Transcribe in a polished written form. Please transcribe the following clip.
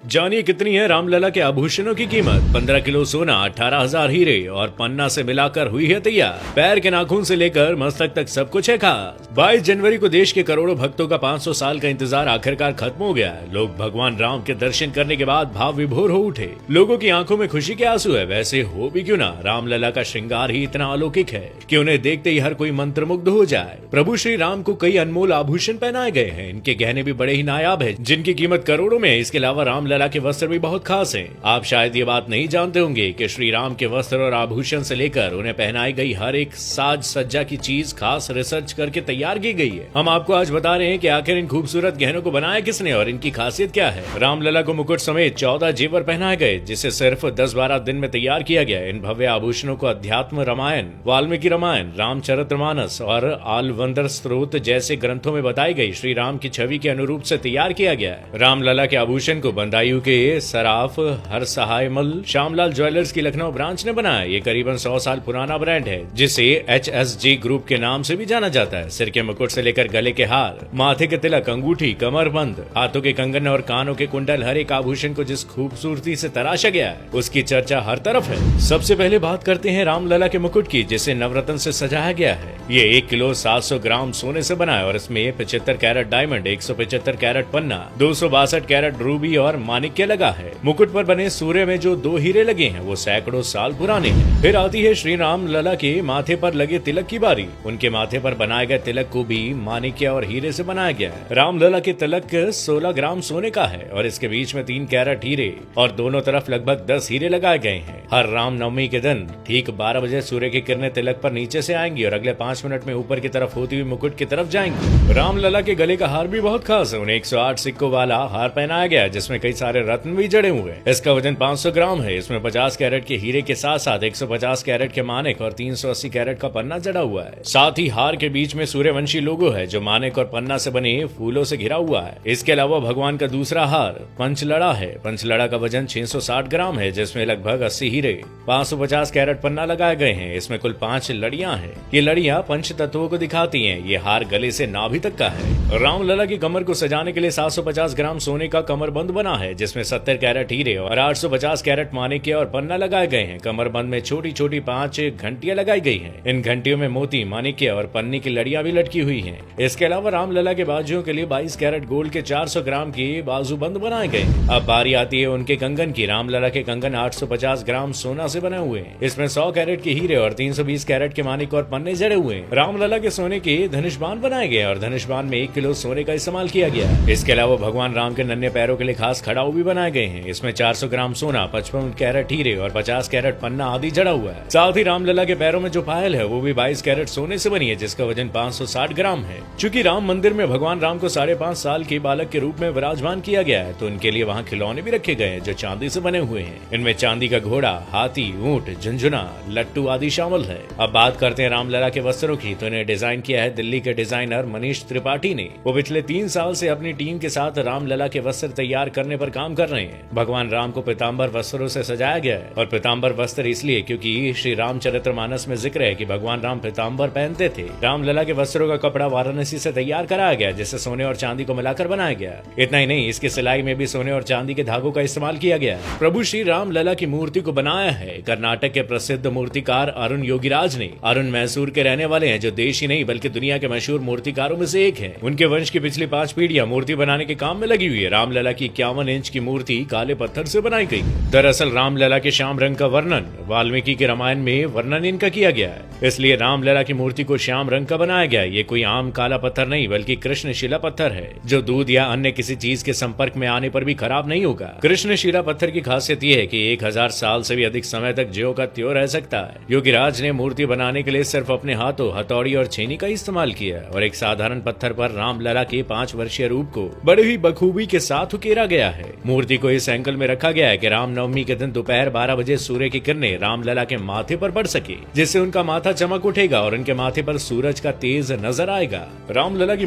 जानिए कितनी है रामलला के आभूषणों की कीमत। 15 किलो सोना, 18,000 हीरे और पन्ना से मिलाकर हुई है तैयार। पैर के नाखून से लेकर मस्तक तक सब कुछ है खास। 22 जनवरी को देश के करोड़ों भक्तों का 500 साल का इंतजार आखिरकार खत्म हो गया है। लोग भगवान राम के दर्शन करने के बाद भाव विभोर हो उठे। लोगों की आंखों में खुशी के आंसू है। वैसे हो भी क्यों ना, रामलला का श्रृंगार ही इतना अलौकिक है कि उन्हें देखते ही हर कोई मंत्रमुग्ध हो जाए। प्रभु श्री राम को कई अनमोल आभूषण पहनाए गए हैं। इनके गहने भी बड़े ही नायाब है, जिनकी कीमत करोड़ों में है। इसके अलावा रामलला के वस्त्र भी बहुत खास हैं। आप शायद ये बात नहीं जानते होंगे कि श्री राम के वस्त्र और आभूषण से लेकर उन्हें पहनाई गई हर एक साज सज्जा की चीज खास रिसर्च करके तैयार की गई है। हम आपको आज बता रहे हैं कि आखिर इन खूबसूरत गहनों को बनाया किसने और इनकी खासियत क्या है। रामलला को मुकुट समेत 14 जेवर पहनाए गए, जिसे सिर्फ 10-12 दिन में तैयार किया गया। इन भव्य आभूषणों को अध्यात्म रामायण, वाल्मीकि रामायण, रामचरितमानस और आलवंदर स्त्रोत जैसे ग्रंथों में बताई गई श्री राम की छवि के अनुरूप से तैयार किया गया है। रामलला के आभूषण को बंदायूं के सराफ हर सहायमल श्यामलाल ज्वेलर्स की लखनऊ ब्रांच ने बनाया। ये करीबन 100 साल पुराना ब्रांड है, जिसे HSG ग्रुप के नाम से भी जाना जाता है। सिर के मुकुट से लेकर गले के हार, माथे के तिलक, अंगूठी, कमरबंद, हाथों के कंगन और कानों के कुंडल, हर एक आभूषण को जिस खूबसूरती से तराशा गया है उसकी चर्चा हर तरफ है। सबसे पहले बात करते हैं रामलला के मुकुट की, जिसे नवरत्न से सजाया गया है। ये 1 किलो 700 ग्राम सोने से बना है और इसमें 75 कैरेट डायमंड, 175 कैरेट पन्ना, 262 कैरेट रूबी और माणिक्य लगा है। मुकुट पर बने सूर्य में जो 2 हीरे लगे हैं वो सैकड़ों साल पुराने हैं। फिर आती है श्री राम लला के माथे पर लगे तिलक की बारी। उनके माथे पर बनाए गए तिलक को भी माणिक्य और हीरे से बनाया गया है। रामलला के तिलक 16 ग्राम सोने का है और इसके बीच में 3 कैरेट हीरे और दोनों तरफ लगभग 10 हीरे लगाए गए हैं। हर राम नवमी के दिन ठीक 12 बजे सूर्य की किरणें तिलक पर नीचे से आएंगी और अगले 5 मिनट में ऊपर की तरफ होती हुई मुकुट की तरफ जाएंगी। रामलला के गले का हार भी बहुत खास है। उन्हें 108 सिक्कों वाला हार पहनाया गया है, जिसमें कई सारे रत्न भी जड़े हुए हैं। इसका वजन 500 ग्राम है। इसमें 50 कैरेट के हीरे के साथ साथ 150 कैरेट के मानिक और 380 कैरेट का पन्ना जड़ा हुआ है। साथ ही हार के बीच में सूर्यवंशी लोगो है, जो मानिक और पन्ना से बने फूलों से घिरा हुआ है। इसके अलावा भगवान का दूसरा हार पंचलड़ा है। पंचलड़ा का वजन 660 ग्राम है, जिसमें लगभग 80 हीरे, 550 कैरेट पन्ना लगाए गए हैं। इसमें कुल 5 लड़ियां हैं। ये लड़ियां पंच तत्वों को दिखाती हैं। ये हार गले से नाभि तक का है। रामलला की कमर को सजाने के लिए 750 ग्राम सोने का कमरबंद बना है, जिसमें 70 कैरेट हीरे और 850 कैरेट माणिक्य और पन्ना लगाए गए हैं। कमरबंद में छोटी छोटी 5 घंटियां लगाई गई हैं। इन घंटियों में मोती, माणिक्य और पन्नी की लड़ियां भी लटकी हुई हैं। इसके अलावा रामलला के बाजुओं के लिए 22 कैरेट गोल्ड के 400 ग्राम के बाजूबंद बनाए गए। अब बारी आती है उनके कंगन की। रामलला के कंगन 850 ग्राम सोना से बने हुए हैं। इसमें 100 कैरेट के हीरे और 320 कैरेट के माणिक और पन्ने जड़े हुए हैं। रामलला के सोने के धनुष्बाण बनाए गए और धनुष्बाण में 1 किलो सोने का इस्तेमाल किया गया है। इसके अलावा भगवान राम के नन्हे पैरों के लिए खास खड़ाऊ भी बनाए गए हैं। इसमें 400 ग्राम सोना, 55 कैरेट हीरे और 50 कैरेट पन्ना आदि जड़ा हुआ है। साथ ही रामलला के पैरों में जो पायल है वो भी 22 कैरेट सोने से बनी है, जिसका वजन 560 ग्राम है। चूंकि राम मंदिर में भगवान राम को 5.5 साल के बालक के रूप में विराजमान किया गया है, तो उनके लिए वहाँ खिलौने भी रखे गए हैं जो चांदी से बने हुए हैं। इनमें चांदी का घोड़ा, हाथी, ऊंट, झुंझुना, लट्टू आदि शामिल है। अब बात करते हैं रामलला के वस्त्रों की, तो इन्हें डिजाइन किया है दिल्ली के डिजाइनर मनीष त्रिपाठी ने। वो पिछले 3 साल से अपनी टीम के साथ रामलला के वस्त्र तैयार करने पर काम कर रहे हैं। भगवान राम को पीताम्बर वस्त्रों से सजाया गया है और पीताम्बर वस्त्र इसलिए क्योंकि श्री रामचरितमानस में जिक्र है कि भगवान राम पीताम्बर पहनते थे। रामलला के वस्त्रों का कपड़ा वाराणसी से तैयार कराया गया, जिसे सोने और चांदी को मिलाकर बनाया गया। इतना ही नहीं, इसकी सिलाई में भी सोने और चांदी के धागों का इस्तेमाल किया गया। प्रभु श्री रामलला की मूर्ति को बनाया है कर्नाटक के प्रसिद्ध मूर्तिकार अरुण योगीराज ने। अरुण मैसूर के रहने वाले हैं, जो देश ही नहीं बल्कि दुनिया के मशहूर मूर्तिकारों में से एक है। उनके वंश की पिछली 5 पीढ़ियां मूर्ति बनाने के काम में लगी हुई है। रामलला की 51 इंच की मूर्ति काले पत्थर से बनाई गई। दरअसल रामलला के श्याम रंग का वर्णन वाल्मीकि के रामायण में वर्णन इनका किया गया है, इसलिए रामलला की मूर्ति को श्याम रंग का बनाया गया। ये कोई आम काला पत्थर नहीं बल्कि कृष्णशिला पत्थर है, जो दूध या अन्य किसी चीज के संपर्क में आने पर भी खराब नहीं होगा। कृष्णशिला पत्थर की खासियत ये है कि 1000 साल से भी अधिक समय तक ज्यों का त्यों रह सकता है। योगीराज ने मूर्ति बनाने के लिए सिर्फ अपने हाथों, हथौड़ी और छेनी का इस्तेमाल किया और एक साधारण पत्थर पर रामलला के 5 वर्षीय रूप को बड़े ही बखूबी के साथ उकेरा गया है। मूर्ति को इस एंगल में रखा गया है कि रामनवमी के दिन दोपहर 12 बजे सूर्य की किरणें रामलला के माथे पर पड़ सके, जिससे उनका माथा चमक उठेगा और उनके माथे पर सूरज का तेज नजर आएगा। रामलला की